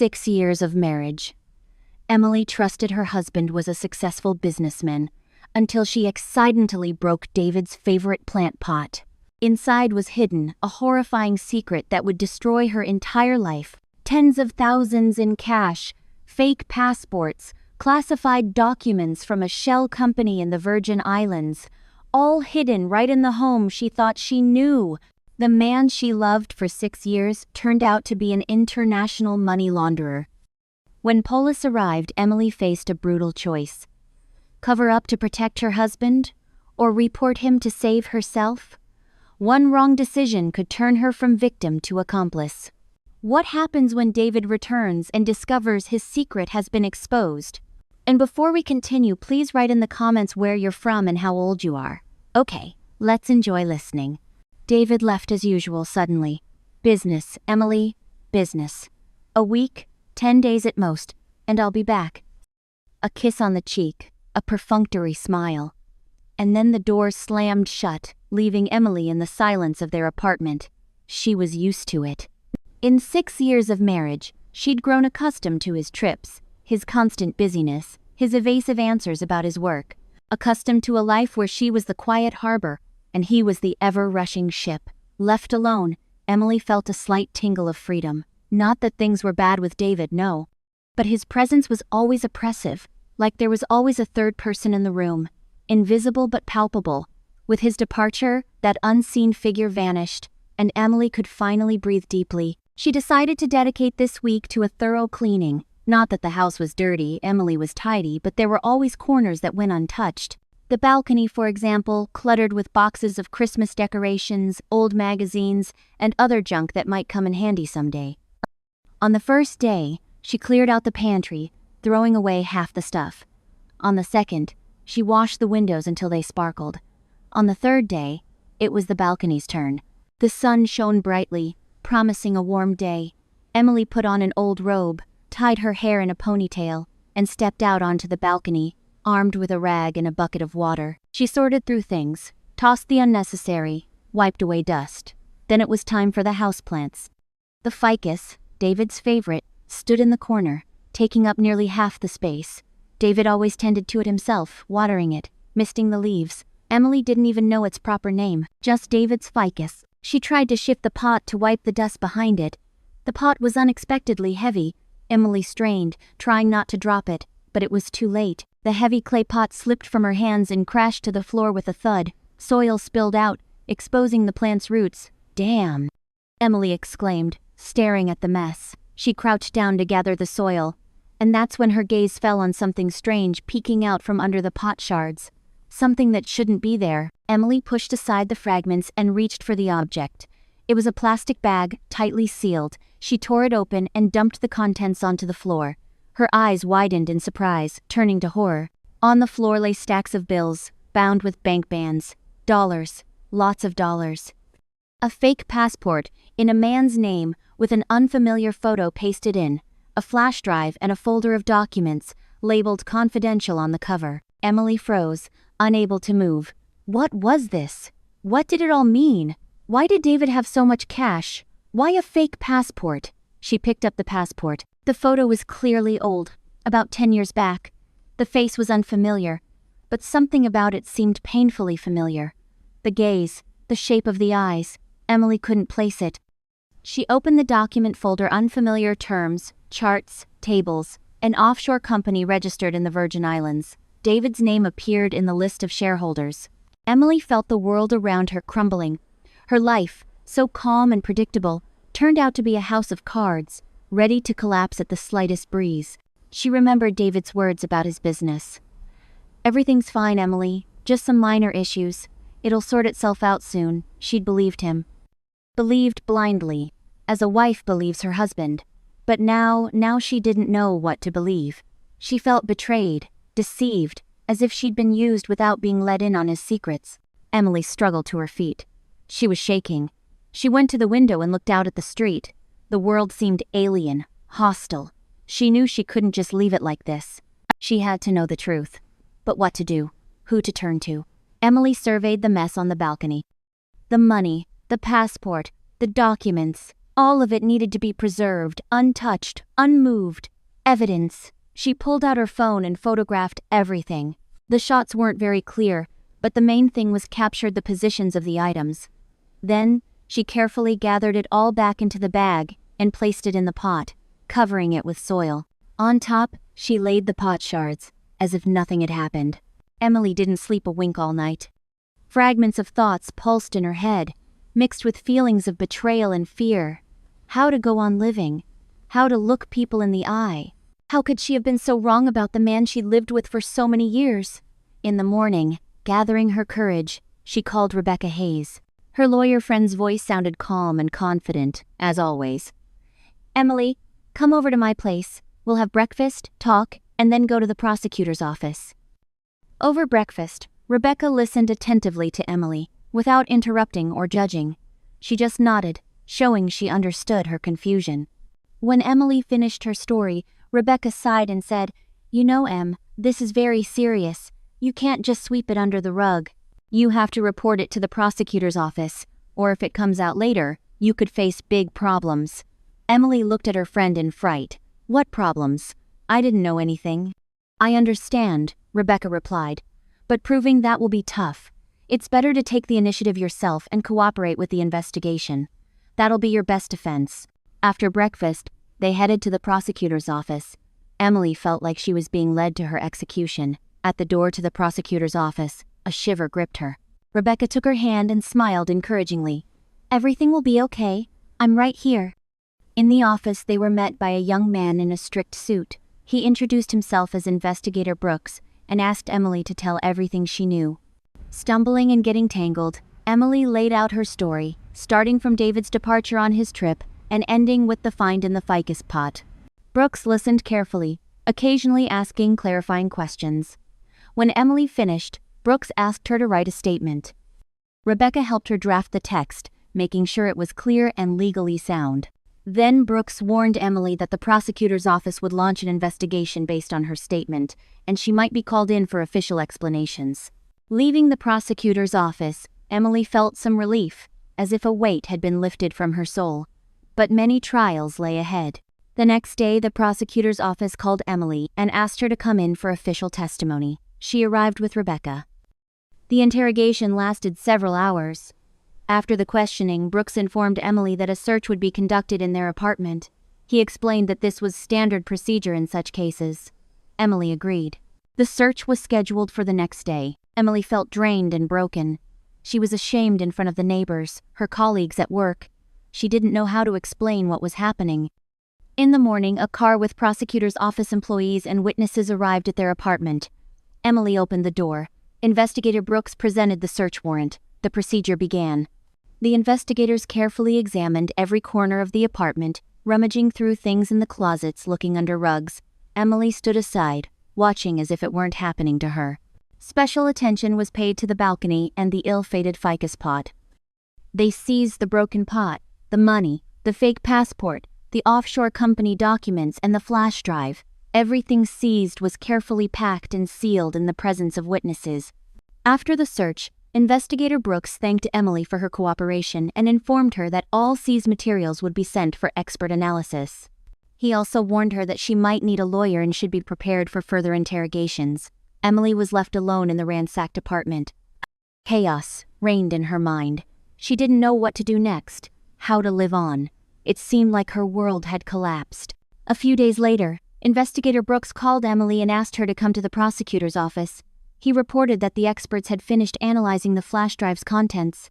6 years of marriage. Emily trusted her husband was a successful businessman until she accidentally broke David's favorite plant pot. Inside was hidden a horrifying secret that would destroy her entire life. Tens of thousands in cash, fake passports, classified documents from a shell company in the Virgin Islands, all hidden right in the home she thought she knew. The man she loved for 6 years turned out to be an international money launderer. When police arrived, Emily faced a brutal choice. Cover up to protect her husband, or report him to save herself? One wrong decision could turn her from victim to accomplice. What happens when David returns and discovers his secret has been exposed? And before we continue, please write in the comments where you're from and how old you are. Okay, let's enjoy listening. David left as usual suddenly. Business, Emily, business. A week, 10 days at most, and I'll be back. A kiss on the cheek, a perfunctory smile. And then the door slammed shut, leaving Emily in the silence of their apartment. She was used to it. In 6 years of marriage, she'd grown accustomed to his trips, his constant busyness, his evasive answers about his work, accustomed to a life where she was the quiet harbor, and he was the ever-rushing ship. Left alone, Emily felt a slight tingle of freedom. Not that things were bad with David, no. But his presence was always oppressive, like there was always a third person in the room, invisible but palpable. With his departure, that unseen figure vanished, and Emily could finally breathe deeply. She decided to dedicate this week to a thorough cleaning. Not that the house was dirty, Emily was tidy, but there were always corners that went untouched. The balcony, for example, cluttered with boxes of Christmas decorations, old magazines, and other junk that might come in handy someday. On the first day, she cleared out the pantry, throwing away half the stuff. On the second, she washed the windows until they sparkled. On the third day, it was the balcony's turn. The sun shone brightly, promising a warm day. Emily put on an old robe, tied her hair in a ponytail, and stepped out onto the balcony, armed with a rag and a bucket of water. She sorted through things, tossed the unnecessary, wiped away dust. Then it was time for the houseplants. The ficus, David's favorite, stood in the corner, taking up nearly half the space. David always tended to it himself, watering it, misting the leaves. Emily didn't even know its proper name, just David's ficus. She tried to shift the pot to wipe the dust behind it. The pot was unexpectedly heavy. Emily strained, trying not to drop it, but it was too late. The heavy clay pot slipped from her hands and crashed to the floor with a thud. Soil spilled out, exposing the plant's roots. "Damn!" Emily exclaimed, staring at the mess. She crouched down to gather the soil, and that's when her gaze fell on something strange peeking out from under the pot shards. Something that shouldn't be there. Emily pushed aside the fragments and reached for the object. It was a plastic bag, tightly sealed. She tore it open and dumped the contents onto the floor. Her eyes widened in surprise, turning to horror. On the floor lay stacks of bills, bound with bank bands. Dollars. Lots of dollars. A fake passport, in a man's name, with an unfamiliar photo pasted in. A flash drive and a folder of documents, labeled confidential on the cover. Emily froze, unable to move. What was this? What did it all mean? Why did David have so much cash? Why a fake passport? She picked up the passport. The photo was clearly old, about 10 years back. The face was unfamiliar, but something about it seemed painfully familiar. The gaze, the shape of the eyes. Emily couldn't place it. She opened the document folder. Unfamiliar terms, charts, tables, an offshore company registered in the Virgin Islands. David's name appeared in the list of shareholders. Emily felt the world around her crumbling. Her life, so calm and predictable, turned out to be a house of cards, ready to collapse at the slightest breeze. She remembered David's words about his business. "Everything's fine, Emily, just some minor issues. It'll sort itself out soon." She'd believed him. Believed blindly, as a wife believes her husband. But now she didn't know what to believe. She felt betrayed, deceived, as if she'd been used without being let in on his secrets. Emily struggled to her feet. She was shaking. She went to the window and looked out at the street. The world seemed alien, hostile. She knew she couldn't just leave it like this. She had to know the truth. But what to do? Who to turn to? Emily surveyed the mess on the balcony. The money, the passport, the documents. All of it needed to be preserved, untouched, unmoved. Evidence. She pulled out her phone and photographed everything. The shots weren't very clear, but the main thing was captured the positions of the items. Then, she carefully gathered it all back into the bag and placed it in the pot, covering it with soil. On top, she laid the pot shards, as if nothing had happened. Emily didn't sleep a wink all night. Fragments of thoughts pulsed in her head, mixed with feelings of betrayal and fear. How to go on living? How to look people in the eye? How could she have been so wrong about the man she'd lived with for so many years? In the morning, gathering her courage, she called Rebecca Hayes. Her lawyer friend's voice sounded calm and confident, as always. "Emily, come over to my place. We'll have breakfast, talk, and then go to the prosecutor's office." Over breakfast, Rebecca listened attentively to Emily, without interrupting or judging. She just nodded, showing she understood her confusion. When Emily finished her story, Rebecca sighed and said, "You know, Em, this is very serious. You can't just sweep it under the rug. You have to report it to the prosecutor's office, or if it comes out later, you could face big problems." Emily looked at her friend in fright. "What problems? I didn't know anything." "I understand," Rebecca replied, "but proving that will be tough. It's better to take the initiative yourself and cooperate with the investigation. That'll be your best defense." After breakfast, they headed to the prosecutor's office. Emily felt like she was being led to her execution. At the door to the prosecutor's office, a shiver gripped her. Rebecca took her hand and smiled encouragingly. "Everything will be okay. I'm right here." In the office, they were met by a young man in a strict suit. He introduced himself as Investigator Brooks and asked Emily to tell everything she knew. Stumbling and getting tangled, Emily laid out her story, starting from David's departure on his trip and ending with the find in the ficus pot. Brooks listened carefully, occasionally asking clarifying questions. When Emily finished, Brooks asked her to write a statement. Rebecca helped her draft the text, making sure it was clear and legally sound. Then Brooks warned Emily that the prosecutor's office would launch an investigation based on her statement, and she might be called in for official explanations. Leaving the prosecutor's office, Emily felt some relief, as if a weight had been lifted from her soul. But many trials lay ahead. The next day, the prosecutor's office called Emily and asked her to come in for official testimony. She arrived with Rebecca. The interrogation lasted several hours. After the questioning, Brooks informed Emily that a search would be conducted in their apartment. He explained that this was standard procedure in such cases. Emily agreed. The search was scheduled for the next day. Emily felt drained and broken. She was ashamed in front of the neighbors, her colleagues at work. She didn't know how to explain what was happening. In the morning, a car with prosecutor's office employees and witnesses arrived at their apartment. Emily opened the door. Investigator Brooks presented the search warrant. The procedure began. The investigators carefully examined every corner of the apartment, rummaging through things in the closets, looking under rugs. Emily stood aside, watching as if it weren't happening to her. Special attention was paid to the balcony and the ill-fated ficus pot. They seized the broken pot, the money, the fake passport, the offshore company documents, and the flash drive. Everything seized was carefully packed and sealed in the presence of witnesses. After the search, Investigator Brooks thanked Emily for her cooperation and informed her that all seized materials would be sent for expert analysis. He also warned her that she might need a lawyer and should be prepared for further interrogations. Emily was left alone in the ransacked apartment. Chaos reigned in her mind. She didn't know what to do next, how to live on. It seemed like her world had collapsed. A few days later, Investigator Brooks called Emily and asked her to come to the prosecutor's office. He reported that the experts had finished analyzing the flash drive's contents.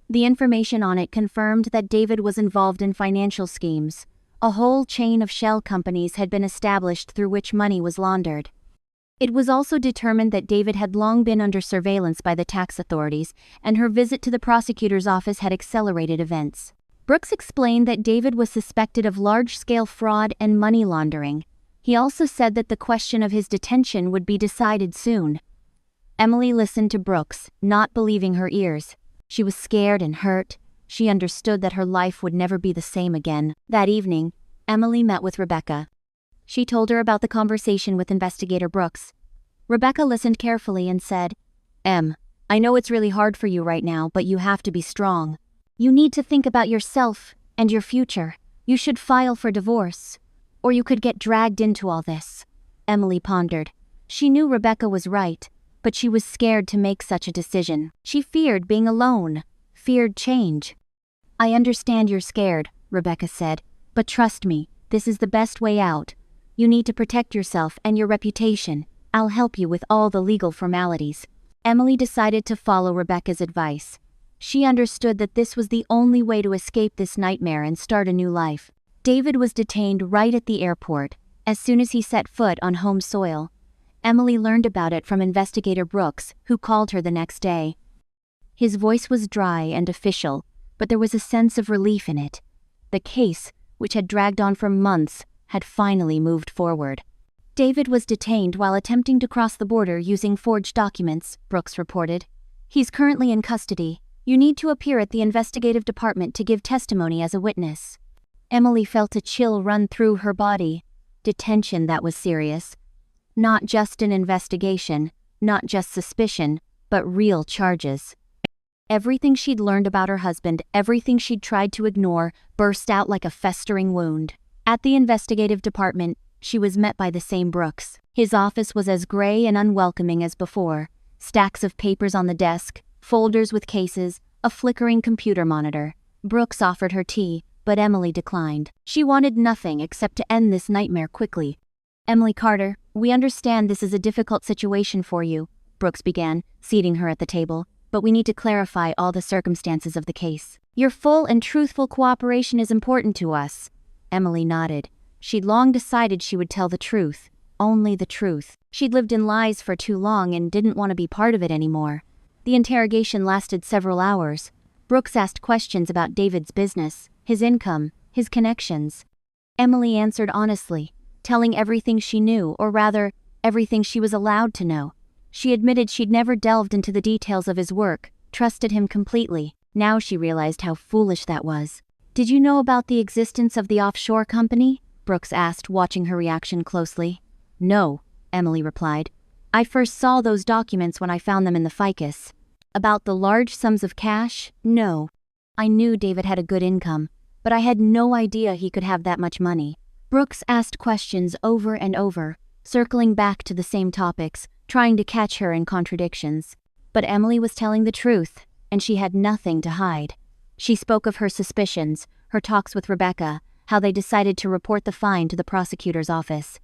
The information on it confirmed that David was involved in financial schemes. A whole chain of shell companies had been established through which money was laundered. It was also determined that David had long been under surveillance by the tax authorities, and her visit to the prosecutor's office had accelerated events. Brooks explained that David was suspected of large-scale fraud and money laundering. He also said that the question of his detention would be decided soon. Emily listened to Brooks, not believing her ears. She was scared and hurt. She understood that her life would never be the same again. That evening, Emily met with Rebecca. She told her about the conversation with Investigator Brooks. Rebecca listened carefully and said, "Em, I know it's really hard for you right now, but you have to be strong. You need to think about yourself And your future. You should file for divorce. Or you could get dragged into all this. Emily pondered. She knew Rebecca was right, but she was scared to make such a decision. She feared being alone, feared change. I understand you're scared, Rebecca said, but trust me, this is the best way out. You need to protect yourself and your reputation. I'll help you with all the legal formalities. Emily decided to follow Rebecca's advice. She understood that this was the only way to escape this nightmare and start a new life. David was detained right at the airport. As soon as he set foot on home soil, Emily learned about it from investigator Brooks, who called her the next day. His voice was dry and official, but there was a sense of relief in it. The case, which had dragged on for months, had finally moved forward. David was detained while attempting to cross the border using forged documents, Brooks reported. He's currently in custody. You need to appear at the investigative department to give testimony as a witness. Emily felt a chill run through her body. Detention that was serious. Not just an investigation, not just suspicion, but real charges. Everything she'd learned about her husband, everything she'd tried to ignore, burst out like a festering wound. At the investigative department, she was met by the same Brooks. His office was as gray and unwelcoming as before. Stacks of papers on the desk, folders with cases, a flickering computer monitor. Brooks offered her tea, but Emily declined. She wanted nothing except to end this nightmare quickly. Emily Carter, we understand this is a difficult situation for you, Brooks began, seating her at the table, but we need to clarify all the circumstances of the case. Your full and truthful cooperation is important to us. Emily nodded. She'd long decided she would tell the truth, only the truth. She'd lived in lies for too long and didn't want to be part of it anymore. The interrogation lasted several hours. Brooks asked questions about David's business, his income, his connections. Emily answered honestly, telling everything she knew, or rather, everything she was allowed to know. She admitted she'd never delved into the details of his work, trusted him completely. Now she realized how foolish that was. Did you know about the existence of the offshore company? Brooks asked, watching her reaction closely. No, Emily replied. I first saw those documents when I found them in the ficus. About the large sums of cash? No. I knew David had a good income, but I had no idea he could have that much money. Brooks asked questions over and over, circling back to the same topics, trying to catch her in contradictions. But Emily was telling the truth, and she had nothing to hide. She spoke of her suspicions, her talks with Rebecca, how they decided to report the find to the prosecutor's office.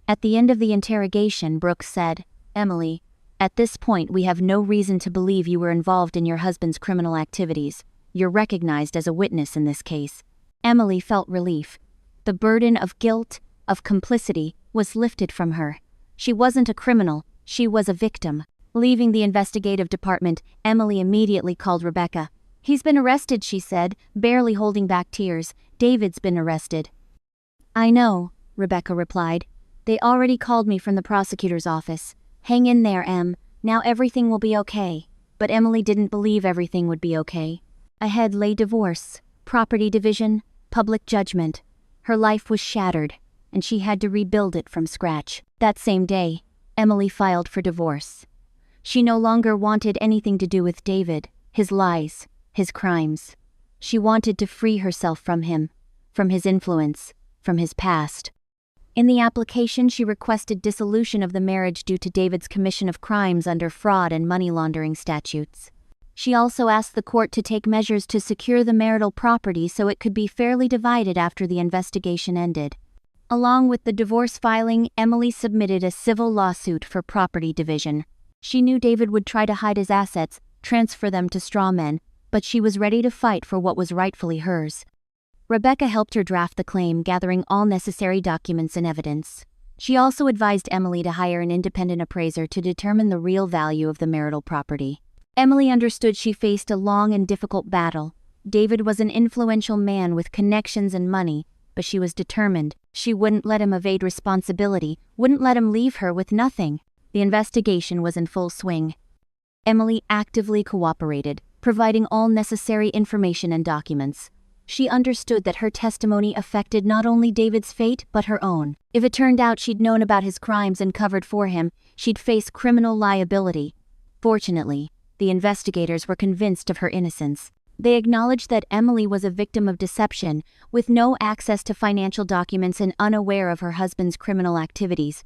At the end of the interrogation, Brooks said, Emily, at this point we have no reason to believe you were involved in your husband's criminal activities. You're recognized as a witness in this case. Emily felt relief. The burden of guilt, of complicity, was lifted from her. She wasn't a criminal, she was a victim. Leaving the investigative department, Emily immediately called Rebecca. He's been arrested, she said, barely holding back tears. David's been arrested. I know, Rebecca replied. They already called me from the prosecutor's office. Hang in there, Em. Now everything will be okay. But Emily didn't believe everything would be okay. Ahead lay divorce, property division, public judgment. Her life was shattered, and she had to rebuild it from scratch. That same day, Emily filed for divorce. She no longer wanted anything to do with David, his lies, his crimes. She wanted to free herself from him, from his influence, from his past. In the application, she requested dissolution of the marriage due to David's commission of crimes under fraud and money laundering statutes. She also asked the court to take measures to secure the marital property so it could be fairly divided after the investigation ended. Along with the divorce filing, Emily submitted a civil lawsuit for property division. She knew David would try to hide his assets, transfer them to straw men, but she was ready to fight for what was rightfully hers. Rebecca helped her draft the claim, gathering all necessary documents and evidence. She also advised Emily to hire an independent appraiser to determine the real value of the marital property. Emily understood she faced a long and difficult battle. David was an influential man with connections and money, but she was determined. She wouldn't let him evade responsibility, wouldn't let him leave her with nothing. The investigation was in full swing. Emily actively cooperated, providing all necessary information and documents. She understood that her testimony affected not only David's fate, but her own. If it turned out she'd known about his crimes and covered for him, she'd face criminal liability. Fortunately, the investigators were convinced of her innocence. They acknowledged that Emily was a victim of deception, with no access to financial documents and unaware of her husband's criminal activities.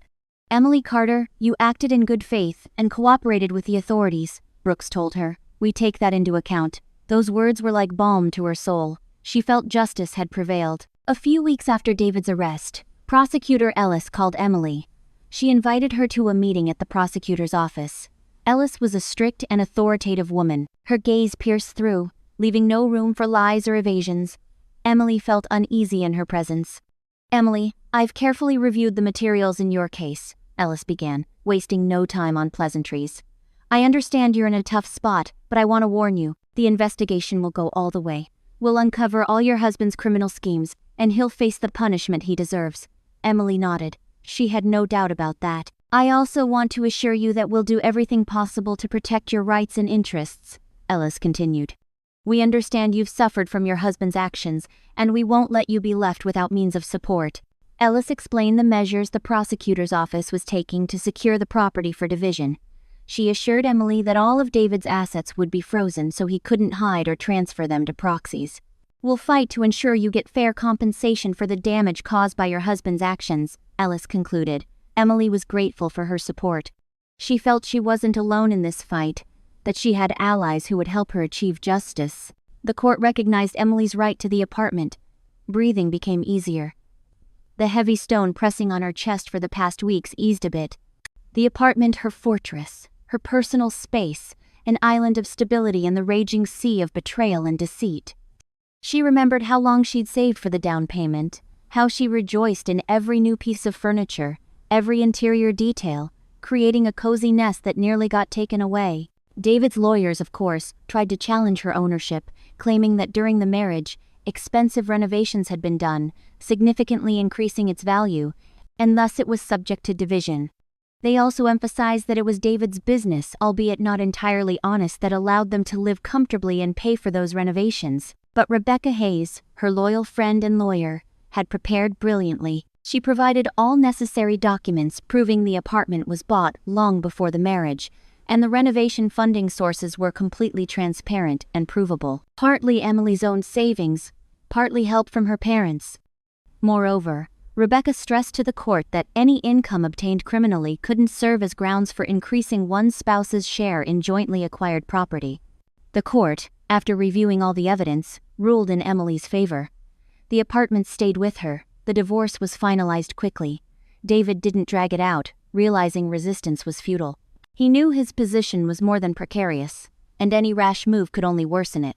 "Emily Carter, you acted in good faith and cooperated with the authorities," Brooks told her. "We take that into account." Those words were like balm to her soul. She felt justice had prevailed. A few weeks after David's arrest, Prosecutor Ellis called Emily. She invited her to a meeting at the prosecutor's office. Ellis was a strict and authoritative woman. Her gaze pierced through, leaving no room for lies or evasions. Emily felt uneasy in her presence. "Emily, I've carefully reviewed the materials in your case," Ellis began, wasting no time on pleasantries. "I understand you're in a tough spot, but I want to warn you, the investigation will go all the way. We'll uncover all your husband's criminal schemes, and he'll face the punishment he deserves." Emily nodded. She had no doubt about that. "I also want to assure you that we'll do everything possible to protect your rights and interests," Ellis continued. "We understand you've suffered from your husband's actions, and we won't let you be left without means of support." Ellis explained the measures the prosecutor's office was taking to secure the property for division. She assured Emily that all of David's assets would be frozen so he couldn't hide or transfer them to proxies. "We'll fight to ensure you get fair compensation for the damage caused by your husband's actions," Ellis concluded. Emily was grateful for her support. She felt she wasn't alone in this fight, that she had allies who would help her achieve justice. The court recognized Emily's right to the apartment. Breathing became easier. The heavy stone pressing on her chest for the past weeks eased a bit. The apartment, her fortress, her personal space, an island of stability in the raging sea of betrayal and deceit. She remembered how long she'd saved for the down payment, how she rejoiced in every new piece of furniture, every interior detail, creating a cozy nest that nearly got taken away. David's lawyers, of course, tried to challenge her ownership, claiming that during the marriage, expensive renovations had been done, significantly increasing its value, and thus it was subject to division. They also emphasized that it was David's business, albeit not entirely honest, that allowed them to live comfortably and pay for those renovations. But Rebecca Hayes, her loyal friend and lawyer, had prepared brilliantly. She provided all necessary documents proving the apartment was bought long before the marriage, and the renovation funding sources were completely transparent and provable. Partly Emily's own savings, partly help from her parents. Moreover, Rebecca stressed to the court that any income obtained criminally couldn't serve as grounds for increasing one spouse's share in jointly acquired property. The court, after reviewing all the evidence, ruled in Emily's favor. The apartment stayed with her. The divorce was finalized quickly. David didn't drag it out, realizing resistance was futile. He knew his position was more than precarious, and any rash move could only worsen it.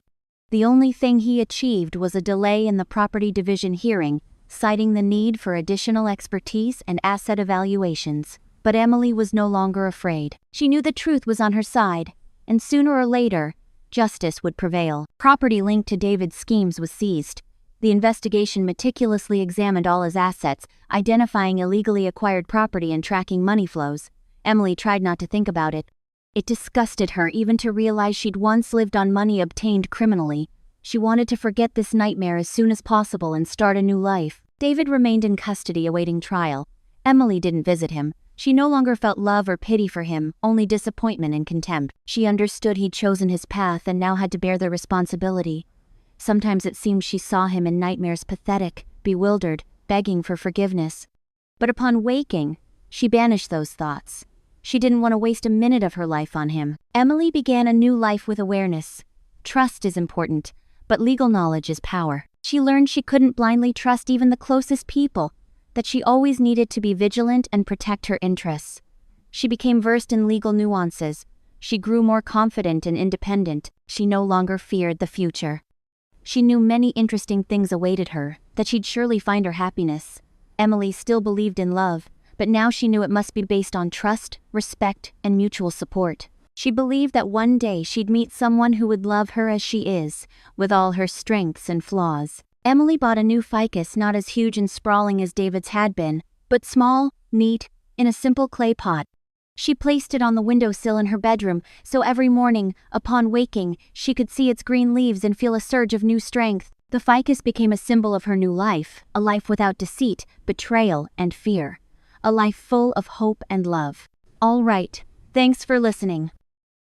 The only thing he achieved was a delay in the property division hearing, citing the need for additional expertise and asset evaluations. But Emily was no longer afraid. She knew the truth was on her side, and sooner or later, justice would prevail. Property linked to David's schemes was seized. The investigation meticulously examined all his assets, identifying illegally acquired property and tracking money flows. Emily tried not to think about it. It disgusted her even to realize she'd once lived on money obtained criminally. She wanted to forget this nightmare as soon as possible and start a new life. David remained in custody awaiting trial. Emily didn't visit him. She no longer felt love or pity for him, only disappointment and contempt. She understood he'd chosen his path and now had to bear the responsibility. Sometimes it seemed she saw him in nightmares, pathetic, bewildered, begging for forgiveness. But upon waking, she banished those thoughts. She didn't want to waste a minute of her life on him. Emily began a new life with awareness. Trust is important, but legal knowledge is power. She learned she couldn't blindly trust even the closest people, that she always needed to be vigilant and protect her interests. She became versed in legal nuances. She grew more confident and independent. She no longer feared the future. She knew many interesting things awaited her, that she'd surely find her happiness. Emily still believed in love, but now she knew it must be based on trust, respect, and mutual support. She believed that one day she'd meet someone who would love her as she is, with all her strengths and flaws. Emily bought a new ficus not as huge and sprawling as David's had been, but small, neat, in a simple clay pot. She placed it on the windowsill in her bedroom, so every morning, upon waking, she could see its green leaves and feel a surge of new strength. The ficus became a symbol of her new life, a life without deceit, betrayal, and fear. A life full of hope and love. All right, thanks for listening.